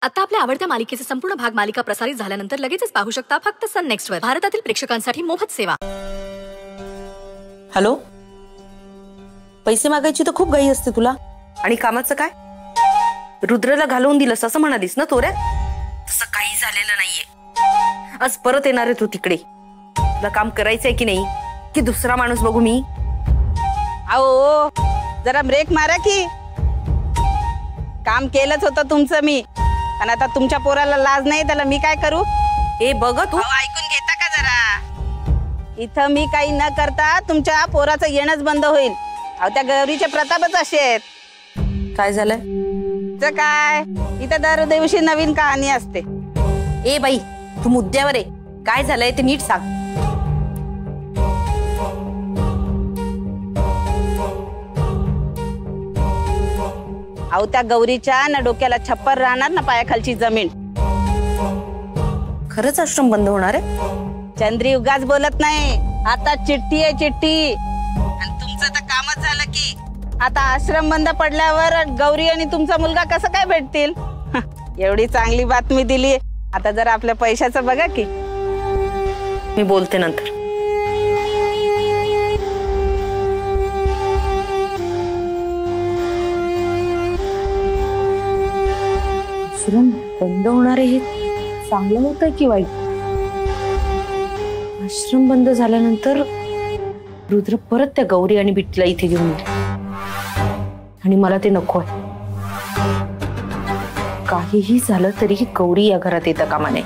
आता आपल्या आवडत्या मालिकेचे संपूर्ण भाग मालिका प्रसारित झाल्यानंतर लगेचच पाहू शकता फक्त सन नेक्स्ट वर. भारतातील प्रेक्षकांसाठी मोफत सेवा. हॅलो, पैसे मागायची तर खूप घाई असते तुला. आणि कामाचं काय? रुद्रला घालवून दिलंस असं म्हणालीस ना तोऱ्या? तसं काही झालेलं नाहीये. आज परत येणार आहे तू तिकडे. तुला काम करायचंय की नाही की दुसरा माणूस बघू मी? आओ जरा ब्रेक मारा की. काम केलंच होतं तुमचं मी, पण आता तुमच्या पोराला लाज नाही, त्याला मी काय करू? ए बघ तू ऐकून घेता का जरा? इथं मी काही न करता तुमच्या पोराचं येणंच बंद होईल. अहो त्या गौरीचे प्रतापच असे आहेत. काय झालंय? तर काय इथं दर दिवशी नवीन कहाणी असते. ए बाई तू मुद्द्यावर आहे. काय झालंय ते नीट सांग. अहो त्या गौरीच्या ना डोक्याला छप्पर राहणार ना पायाखालची जमीन. खरंच आश्रम बंद होणार आहे? चंद्री उगाच बोलत नाही. आता चिठ्ठी आहे चिठ्ठी. आणि तुमचं तर कामच झालं की आता आश्रम बंद पडल्यावर गौरी आणि तुमचा मुलगा कसं काय भेटतील? एवढी चांगली बातमी दिली. आता जरा आपल्या पैशाचं बघा की. मी बोलते नंतर. आश्रम बंद होणार आहे हे चांगलं होतंय की वाईट? आश्रम बंद झाल्यानंतर रुद्र परत त्या गौरी आणि बिट्टीला इथे घेऊन येईल आणि मला ते नको आहे. काहीही झालं तरीही गौरी या घरात येता कामा नये.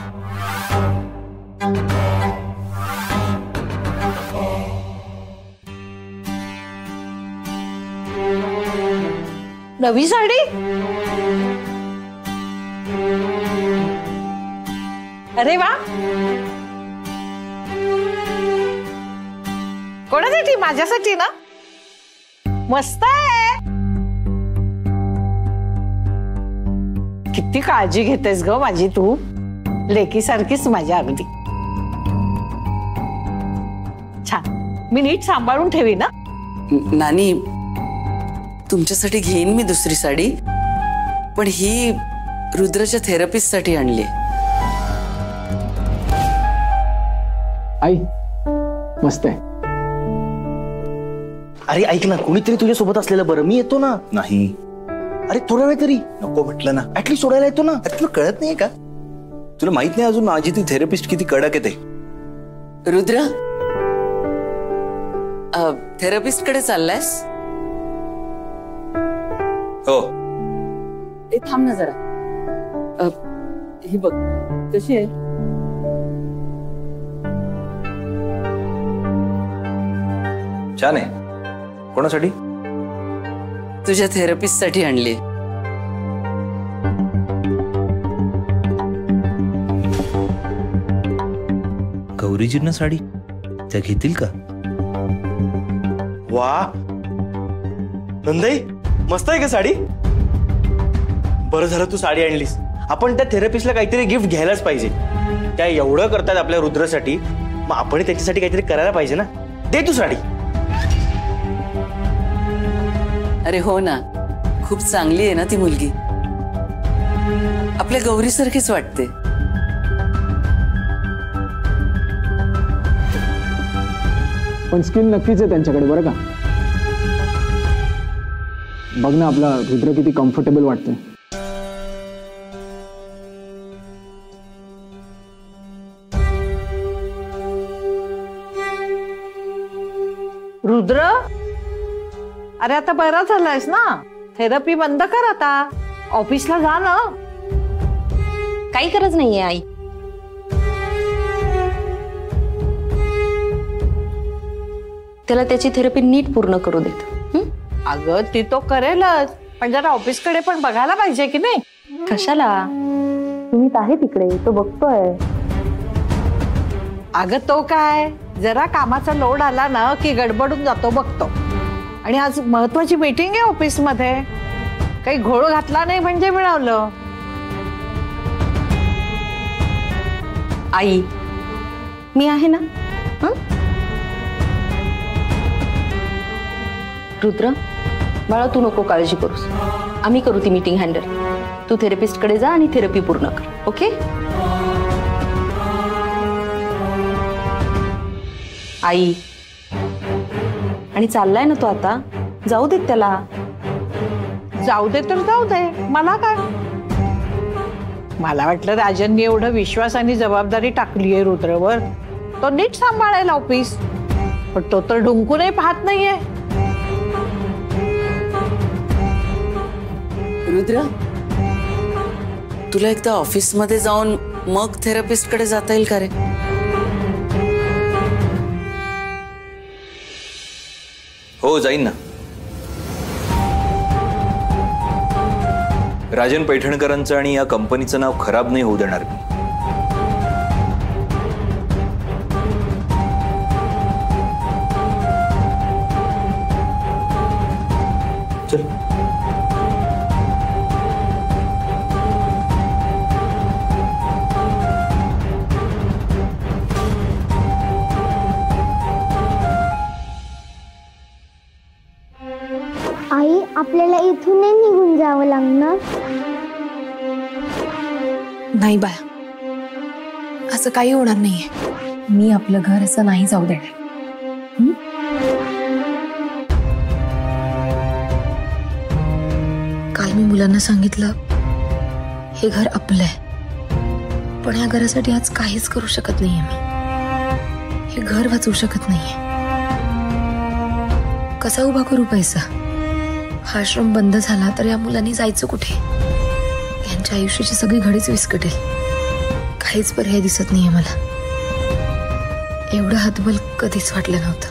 नवी साडी? अरे वा, कोणासाठी? माझ्यासाठी ना? मस्त आहे. किती काळजी घेतेस ग माझी तू. लेकीसारखीच माझ्या अगदी. छान, मी नीट सांभाळून ठेवी ना. नानी तुमच्यासाठी घेईन मी दुसरी साडी, पण ही रुद्रच्या थेरपिस्ट साठी आणली. आई मस्त आहे. अरे ऐक ना, कोणीतरी तुझ्या सोबत असलेलं बरं. मी येतो ना. नाही. अरे थोडा वेळ तरी. नको म्हटलं ना. ऍटलीस्ट सोडायला येतो ना. अरे तुला कळत नाहीये का? तुला माहित नाही अजून माझी ती थेरपिस्ट किती कडक येते? रुद्र थेरपिस्ट कडे चाललायस? हो. ए थांब ना जरा. ही बघ कशी आहे. छान आहे. कोणासाठी? तुझ्या थेरपिस्ट साठी आणली. गौरीजींना साडी त्या घेतील का? वा नंदाई, मस्त आहे का साडी? बरं झालं तू साडी आणलीस. आपण त्या थेरपिस्टला काहीतरी गिफ्ट घ्यायलाच पाहिजे. त्या एवढं करतात आपल्या रुद्रासाठी, मग आपण त्याच्यासाठी काहीतरी करायला पाहिजे ना. दे तू साडी. अरे हो ना, खूप चांगली आहे ना ती मुलगी. आपल्या गौरीसारखीच वाटते. पण स्किन नक्कीच आहे त्यांच्याकडे बरं का. बघ ना आपला रुद्र किती कम्फर्टेबल वाटतंय. रुद्र, अरे आता बरा झालायस ना. थेरपी बंद कर आता. ऑफिसला जा ना. काही गरज नाहीये आई. त्याला त्याची थेरपी नीट पूर्ण करू देत. अगं ती तो करेलच, पण जरा ऑफिसकडे पण बघायला पाहिजे की नाही? कशाला? तुम्ही आहे तिकडे, तो बघतोय. अगं तो काय जरा कामाचा लोड आला ना की गडबडून जातो बघतो. आणि आज महत्वाची मीटिंग आहे ऑफिस मध्ये. काही घोळ घातला नाही म्हणजे मिळवलं. आई मी आहे ना. रुद्र बाळा, तू नको काळजी करूस. आम्ही करू ती मीटिंग हँडल. तू थेरपिस्ट कडे जा आणि थेरपी पूर्ण कर. ओके. आई आणि चाललाय ना तो आता, जाऊ देत त्याला. जाऊ दे तर जाऊ दे, मला काय. मला वाटलं राजनने एवढं विश्वास आणि जबाबदारी टाकली आहे रुद्रवर, तो नीट सांभाळेल ऑफिस. पण तो तर ढुंकूनही पाहत नाहीये. रुद्र, तुला एकदा ऑफिस मध्ये जाऊन मग थेरपिस्ट कडे जाता येईल का रे? हो जाईन ना. राजन पैठणकरांचं आणि या कंपनीचं नाव खराब नाही होऊ देणार मी. चल. आई, आपल्याला इथूनही निघून जावं लागणार? नाही बाळा, असं काही होणार नाहीये. मी आपलं घर असं नाही जाऊ देणार. काल मी मुलांना सांगितलं हे घर आपलं आहे, पण या घरासाठी आज काहीच करू शकत नाहीये मी. हे घर वाचवू शकत नाहीये. कसा उभा करू पैसा? हा आश्रम बंद झाला तर या मुलांनी जायचं कुठे? यांच्या आयुष्याची सगळी घडीच विस्कटेल. काहीच पर्याय दिसत नाहीये मला. एवढं हातबल कधीच वाटलं नव्हतं.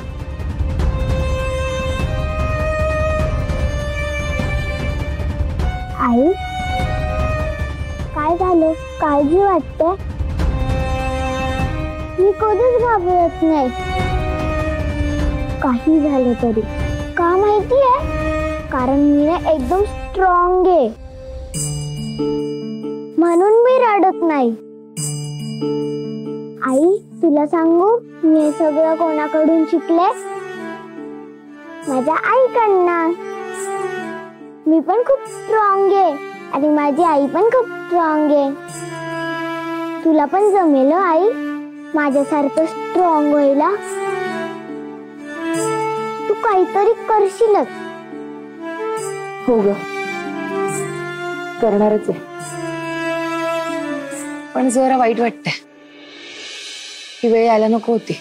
आई, काय झालं? काळजी वाटते? मी कधीच घाबरत नाही, काही झालं तरी. का माहितीये? कारण मी ना एकदम स्ट्रॉंग आहे, म्हणून मी रडत नाही. आई, तुला सांगू मी हे सगळं कोणाकडून शिकले? माझ्या आईकडनं. मी पण खूप स्ट्रॉंग आहे आणि माझी आई पण खूप स्ट्रॉंग आहे. तुला पण जमेल आई माझ्यासारखं स्ट्रॉंग व्हायला. तू काहीतरी करशीलच. हो ग, करणारच आहे. पण जरा वाईट वाटतंय. ही वेळ यायला नको होती,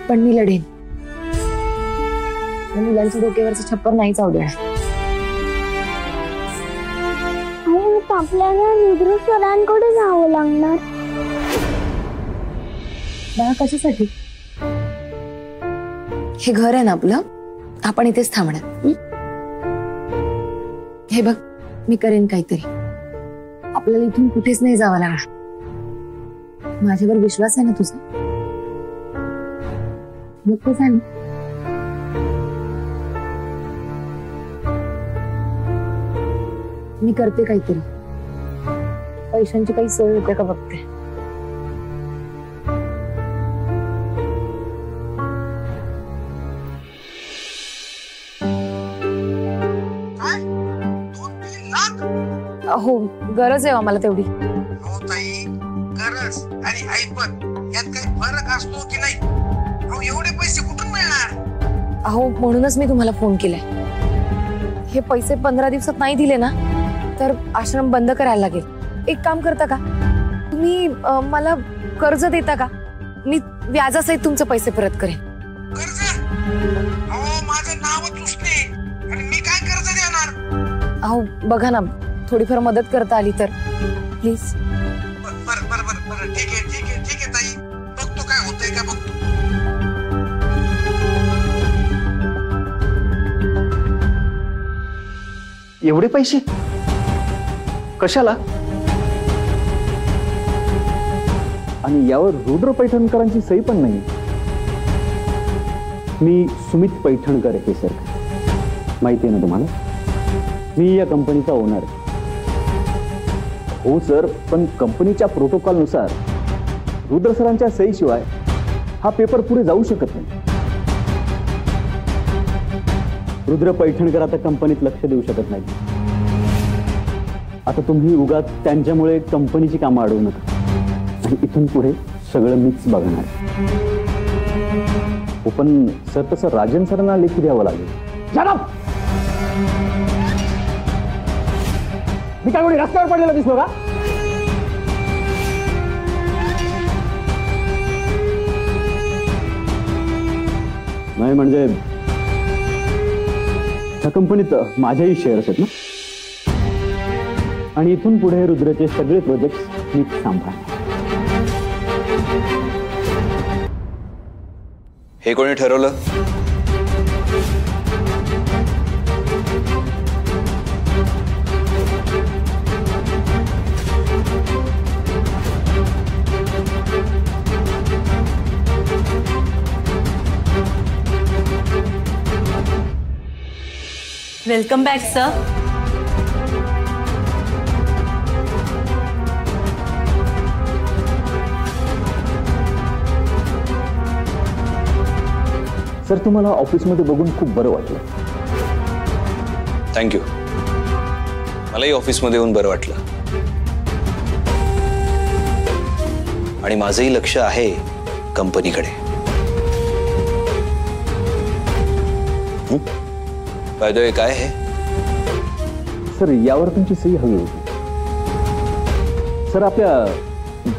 पण मी लढेन. मुलांच्या डोक्यावरचं छप्पर नाही जाऊ देणार. आपल्याला रुद्र सरांकडे जावं लागणार. बाळा, कशासाठी? हे घर आहे ना आपलं, आपण इथेच थांबणार. हे बघ, मी करेन काहीतरी. आपल्याला इथून कुठेच नाही जावं लागणार. माझ्यावर विश्वास आहे ना तुझा? मग ते झालं. मी करते काहीतरी. पैशांची काही सोय होते का बघते. हो, गरज आहे आम्हाला तेवढी. हो ताई, गरज आणि ऐपत यात काही फरक असतो की नाही? अहो, एवढे पैसे कुठून मिळणार? अहो, म्हणूनच मी तुम्हाला फोन केलाय. हे पैसे 15 दिवसात नाही दिले ना तर आश्रम बंद करायला लागेल. एक काम करता का तुम्ही, मला कर्ज देता का? मी व्याजासहित तुमचे पैसे परत करेन. कर्ज? अहो, माझं नावच उसने आणि मी काय कर्ज देणार? अहो बघा ना, थोडीफार मदत करता आली तर प्लीज. बर बर बर बर, ठीक आहे ठीक आहे ठीक आहे ताई, बघतो काय होतंय का बघतो. एवढे पैसे कशाला? आणि यावर रुद्र पैठणकरांची सही पण नाही. मी सुमित पैठणकर आहे सर, माहिती आहे ना तुम्हाला? मी या कंपनीचा ओनर आहे. हो सर, पण कंपनीच्या प्रोटोकॉलनुसार रुद्र सरांच्या सहीशिवाय हा पेपर पुढे जाऊ शकत नाही. रुद्र पैठणकर आता कंपनीत लक्ष देऊ शकत नाही. आता तुम्ही उगाच त्यांच्यामुळे कंपनीची कामं अडवू नका आणि इथून पुढे सगळं मीच बघणार. हो पण सर तसं राजन सरांना लेखी द्यावं लागेल. मी काय कोणी रस्त्यावर पडलेला दिसलो का? नाही म्हणजे त्या कंपनीत माझ्याही शेअर्स आहेत ना आणि इथून पुढे रुद्रचे सगळे प्रोजेक्ट मी सांभाळणार. हे कोणी ठरवलं? Welcome back sir. सर तुम्हाला ऑफिसमध्ये बघून खूप बरं वाटलं. थँक्यू. मलाही ऑफिसमध्ये येऊन बरं वाटलं आणि माझंही लक्ष आहे कंपनीकडे. फायदा काय आहे? सर यावर तुमची सही हवी होती. सर आपल्या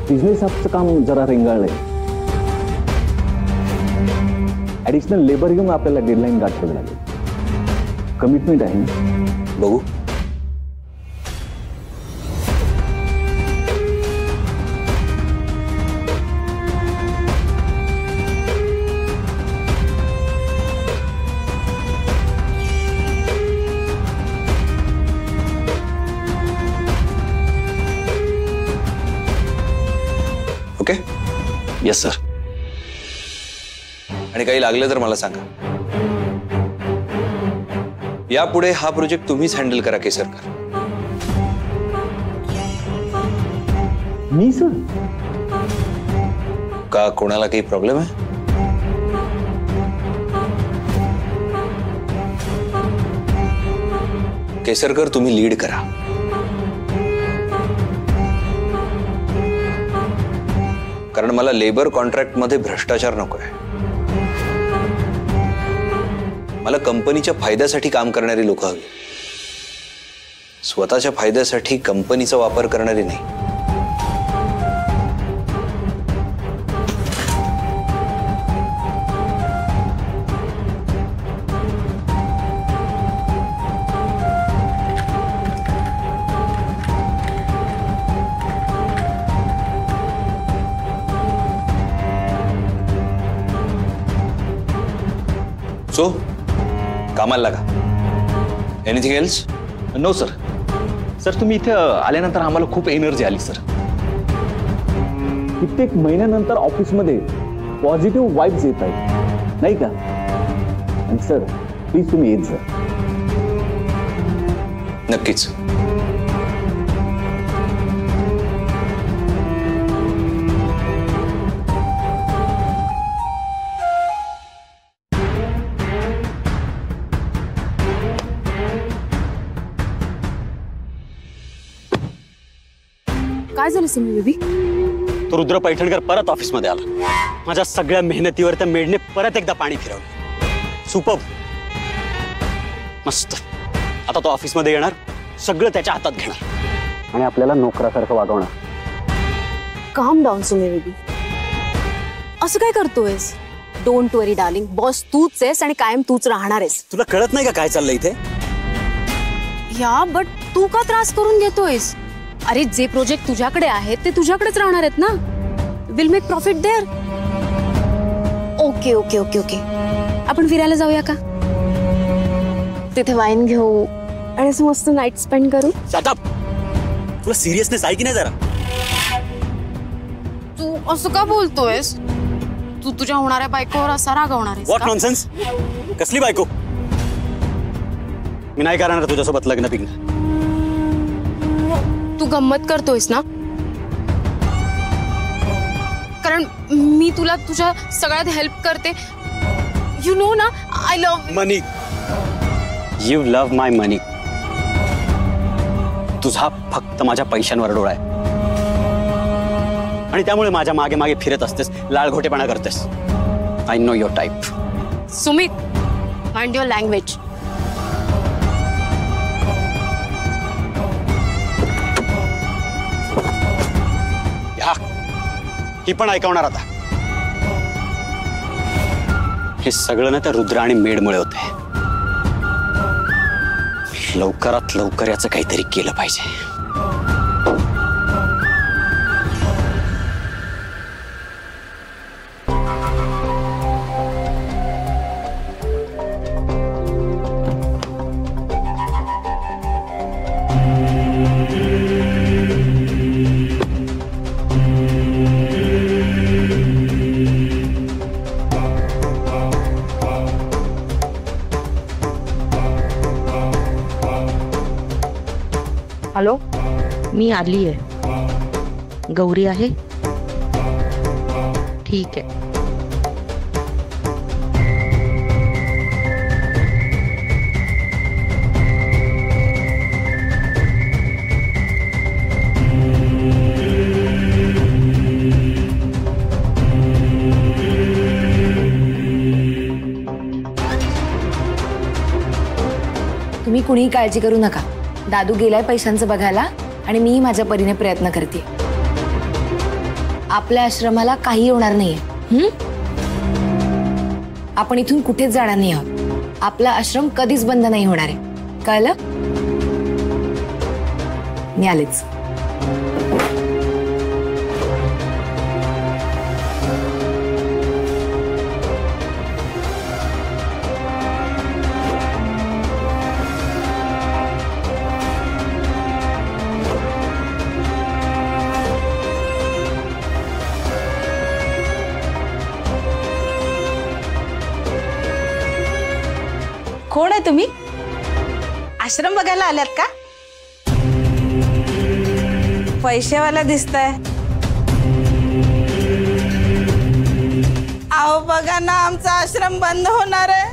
बिझनेस ॲपचं काम जरा रेंगाळलंय. ऍडिशनल लेबर घेऊन आपल्याला डेडलाईन गाठावी लागेल. कमिटमेंट आहे ना? बघू. ओके. Yes sir. आणि काही लागलं तर मला सांगा. यापुढे हा प्रोजेक्ट तुम्हीच हँडल करा केसरकर. मी सर? का कोणाला काही प्रॉब्लेम आहे? केसरकर तुम्ही लीड करा. कारण मला लेबर कॉन्ट्रॅक्ट मध्ये भ्रष्टाचार नकोय. मला कंपनीच्या फायद्यासाठी काम करणारी लोक हवी. स्वतःच्या फायद्यासाठी कंपनीचा वापर करणारी नाही. सो कामाला लागा. Anything else? No sir. Sir तुम्ही इथे आल्यानंतर आम्हाला खूप एनर्जी आली सर. कित्येक महिन्यानंतर ऑफिसमध्ये पॉझिटिव्ह वाईब्स येत आहेत नाही का? आणि सर प्लीज तुम्ही येत जा. नक्कीच. काय झालं सिमी बेबी? तो रुद्र पैठणकर परत ऑफिसमध्ये आला. माझ्या सगळ्या मेहनतीवर त्या मेडने परत एकदा पाणी फिरवलं. सुपर्ब. मस्त. आता तो ऑफिसमध्ये येणार, सगळं त्याच्या हातात घेणार आणि आपल्याला नोकरासारखं वागवणार. काम डाऊन सुमी बेबी. असं काय करतोयस? Don't worry darling. बॉस तूच आहेस आणि कायम तूच राहणार आहेस. तुला कळत नाही का काय चाललंय इथे? या बट तू का त्रास करून घेतोयस? अरे जे प्रोजेक्ट तुझ्याकडे आहेत ते तुझ्याकडेच राहणार आहेत ना. Will make profit there. Okay okay okay okay. आपण फिरायला जाऊया का? तिथे वाईन घेऊ आणि असं मस्त नाईट स्पेंड करू. Shut up. तुला सिरियसनेस आहे की नाही जरा? तू असं का बोलतोयस? तू तुझ्या होणाऱ्या बायकोवर असा रागवणार आहेस? What nonsense. कसली बायको? मी नाही करणार तुझ्यासोबत लग्न बिग्न. तू गंमत करतोयस ना? कारण मी तुला तुझ्या सगळ्यात हेल्प करते. यू नो ना I love. Money you love my money. तुझा फक्त माझ्या पैशांवर डोळा आहे आणि त्यामुळे माझ्या मागे मागे फिरत असतेस, लाळघोटेपणा करतेस. I know your type. Sumit, mind your language. ही पण ऐकवणार आता. हे सगळं ना त्या रुद्र आणि मेडमुळे होते. लवकरात लवकर याचं काहीतरी केलं पाहिजे. हॅलो, मी आली आहे. गौरी आहे? ठीक आहे. तुम्ही कुणीही काळजी करू नका. दादू गेलाय पैशांचं बघायला आणि मी माझ्या परीने प्रयत्न करते. आपल्या आश्रमाला काही होणार नाहीये. आपण इथून कुठेच जाणार नाही आहोत. आपला आश्रम कधीच बंद नाही होणार आहे. कळलं? मी आलेच. कोण आहे तुम्ही? आश्रम बघायला आल्यात का? पैसेवाला दिसताय. अहो बघा ना, आमचा आश्रम बंद होणार आहे.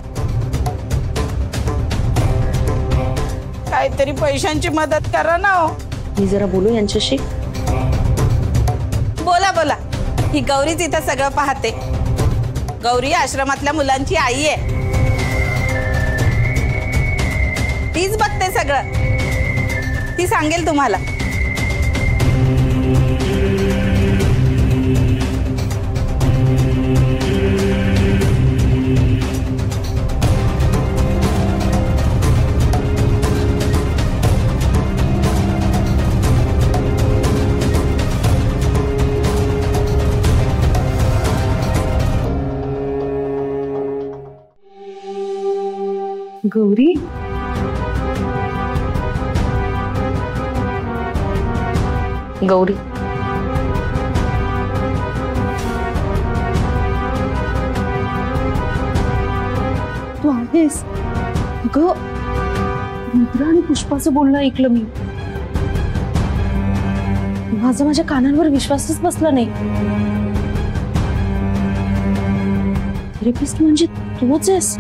काहीतरी पैशांची मदत करा ना. हो, मी जरा बोलू यांच्याशी. बोला बोला. ही गौरीच इथं सगळं पाहते. गौरी आश्रमातल्या मुलांची आई आहे. तीच बघते सगळं. ती सांगेल तुम्हाला. गौरी, गौरी, तू आहेस? अगं, रुद्र आणि पुष्पाचं बोलणं ऐकलं मी. माझ्या कानांवर विश्वासच बसला नाही. थेरपिस्ट म्हणजे तूच आहेस?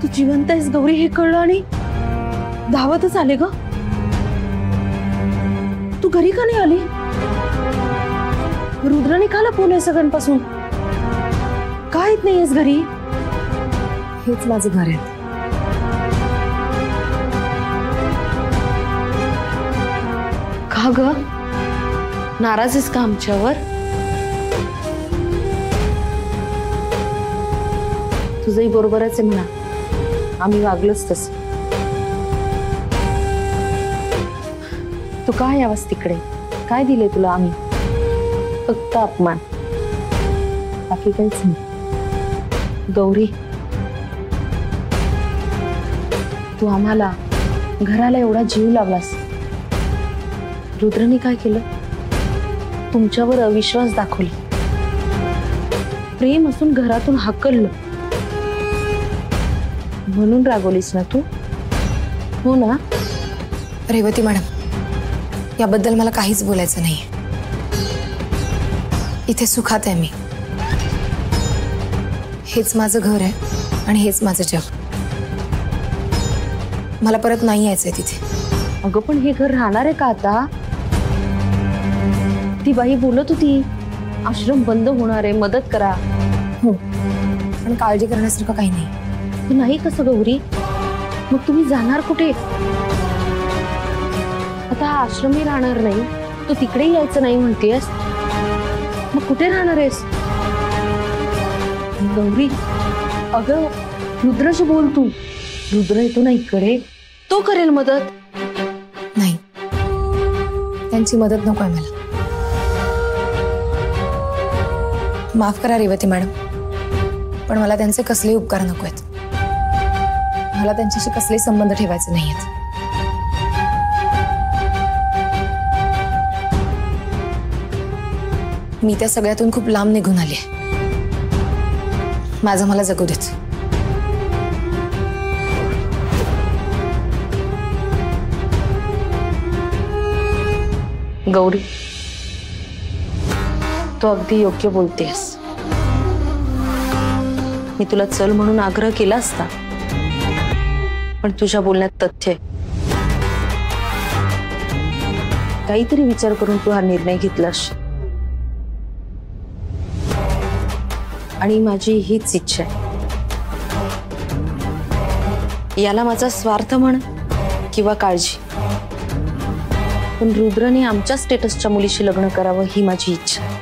तू जिवंत आहेस गौरी हे कळलं आणि धावतच आले ग. तू घरी का नाही आली? रुद्राने का लपवलंय सगळ्यांपासून? का येत नाहीयेस घरी? हेच माझं घर आहे. का ग, नाराज आहेस का आमच्यावर? तुझंही बरोबरच आहे म्हणा. आम्ही वागलोच तस. तू काय यावंस तिकडे? काय दिले तुला आम्ही? फक्त अपमान, बाकी काहीच नाही. गौरी, तू आम्हाला, घराला एवढा जीव लावलास. रुद्रने काय केलं? तुमच्यावर अविश्वास दाखवला. प्रेम असून घरातून हाकललं. म्हणून रागवलीस ना तू? हो ना? रेवती मॅडम, याबद्दल मला काहीच बोलायचं नाही. इथे सुखात आहे मी. हेच माझं घर आहे. आणि हेच माझं जग. मला परत नाही यायचंय तिथे. अगं पण हे घर राहणार आहे का आता? ती बाई बोलत होती आश्रम बंद होणार आहे, मदत करा. हो, पण काळजी करण्यासारखं काही नाही. नाही कसं गौरी? मग तुम्ही जाणार कुठे? आता हा आश्रमही राहणार नाही, तू तिकडे यायचं नाही म्हणतेस, मग कुठे राहणार आहेस? गौरी अगं रुद्राशी बोल तू. रुद्र येतो ना इकडे, तो करेल मदत. नाही, त्यांची मदत नकोय मला. माफ करा रेवती मॅडम, पण मला त्यांचे कसलेही उपकार नको आहेत. मला त्यांच्याशी कसलेही संबंध ठेवायचे नाहीयेत. मी त्या सगळ्यातून खूप लांब निघून आले. माझं मला जगू देत. गौरी तू अगदी योग्य बोलतेस. मी तुला चल म्हणून आग्रह केला असता, पण तुझ्या बोलण्यात तथ्य आहे. काहीतरी विचार करून तू हा निर्णय घेतलास, आणि माझी हीच इच्छा आहे. याला माझा स्वार्थ म्हण किंवा काळजी, पण रुद्रने आमच्या स्टेटसच्या मुलीशी लग्न करावं ही माझी इच्छा आहे.